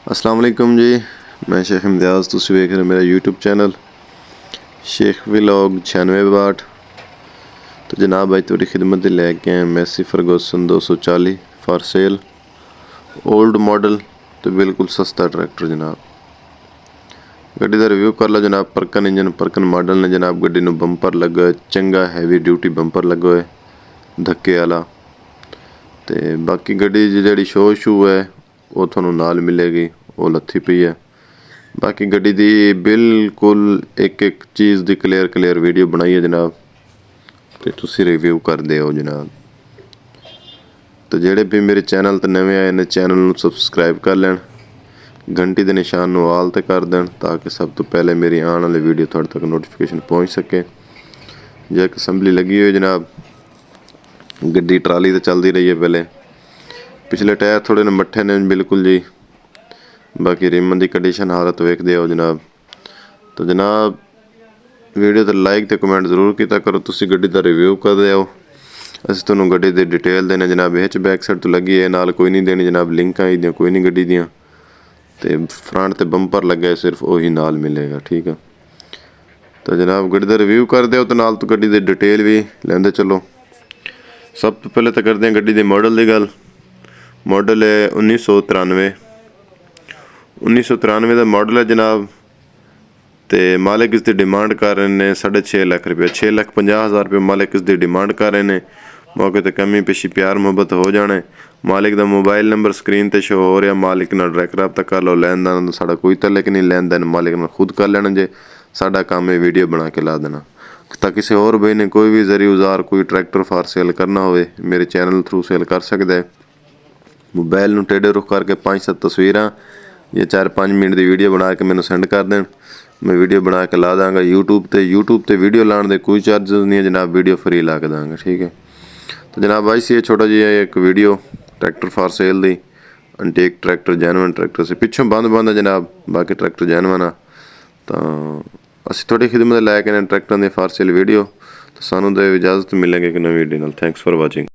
अस्सलाम वालेकुम जी, मैं शेख इम्तियाज़। तुसीं वेख रहे मेरा यूट्यूब चैनल शेख व्लॉग 9662। तो जनाब अज तुहाडी खिदमत लैके आए Massey Ferguson 240 for sale. Old model तो बिल्कुल सस्ता ट्रैक्टर जनाब। गड्डी का रिव्यू कर लो जनाब। परकन इंजन परकन मॉडल ने जनाब। गड्डी नूं बंपर लगा है, चंगा हैवी ड्यूटी बंपर लगा है धक्के वाला। तो बाकी गड्डी दी जिहड़ी शो शू है वो तुहानूं नाल मिलेगी, वो लत्थी पई है। बाकी गड्डी दी बिल्कुल एक एक चीज़ दी क्लियर वीडियो बनाई है जनाब, तो तुसीं रिव्यू करदे हो जनाब। तो जेड़े भी मेरे चैनल ते नवे आए ने चैनल नूं सबसक्राइब कर लैन, घंटी दे निशान नूं आल ते कर देन ताकि सब तो पहले मेरी आने वाली वीडियो तुहाडे तक नोटिफिकेशन पहुँच सके। जैक असैंबली लगी हुई जनाब। गड्डी ट्राली तो चलती रही है पहले। पिछले टायर थोड़े मट्ठे ने बिल्कुल जी। बाकी रिमन की कंडीशन हालत वेखदे हो जनाब। तो जनाब वीडियो तो लाइक तो कमेंट जरूर किया करो। तुसीं गड्डी का रिव्यू करदे हो, असीं तुहानूं गड्डी दी डिटेल देने जनाब। हिच बैक साइड तो लगी है, नाल कोई नहीं देनी जनाब। लिंकां इहदियां कोई नहीं गड्डी दियां। ते फ्रंट ते बंपर लगे है, सिर्फ वही नाल मिलेगा, ठीक है। तो जनाब गड्डी का रिव्यू करदे हो तो नाल तो गड्डी दी डिटेल भी लैंदे चलो। सब तो पहले तो करते हैं गड्डी दे मॉडल की गल। मॉडल है 1993। 1993 का मॉडल है जनाब। तो मालिक इसकी डिमांड कर रहे हैं 6.5 लाख रुपये। 6,50,000 रुपये मालिक इसकी डिमांड कर रहे हैं। मौके पर कमी पेशी प्यार मुहब्बत हो जाने। मालिक का मोबाइल नंबर स्क्रीन पर शो हो रहा। मालिक नाल डायरैक्ट रब्ता कर लो। लैन देन साडा कोई तलक नहीं। लैन देन मालिक नाल खुद कर लेना जे। साडा काम है वीडियो बना के ला देना। तो किसी होर बई ने कोई भी जरी औजार कोई ट्रैक्टर फॉर सेल करना होवे मेरे चैनल थ्रू सेल कर सकता है। मोबाइल नूं टेढ़े रुख करके 5-7 तस्वीरां या 4-5 मिनट की वीडियो बना के मैनूं सेंड कर दें। मैं वीडियो बना के ला दाँगा यूट्यूब ते वीडियो लाने दे कोई चार्जेस नहीं है जनाब। वीडियो फ्री ला के दाँगा, ठीक है। तो जनाब आई सी छोटा जिहा एक video tractor for sale the. Antique tractor genuine tractor से पिछों बंद है जनाब। बाकी ट्रैक्टर जैनवन आ। तो असीं तुहाडी खिदमत लैके आए tractor the for sale video. तो सानूं दे इजाज़त मिलेंगे एक नवी वीडियो नाल। Thanks for watching.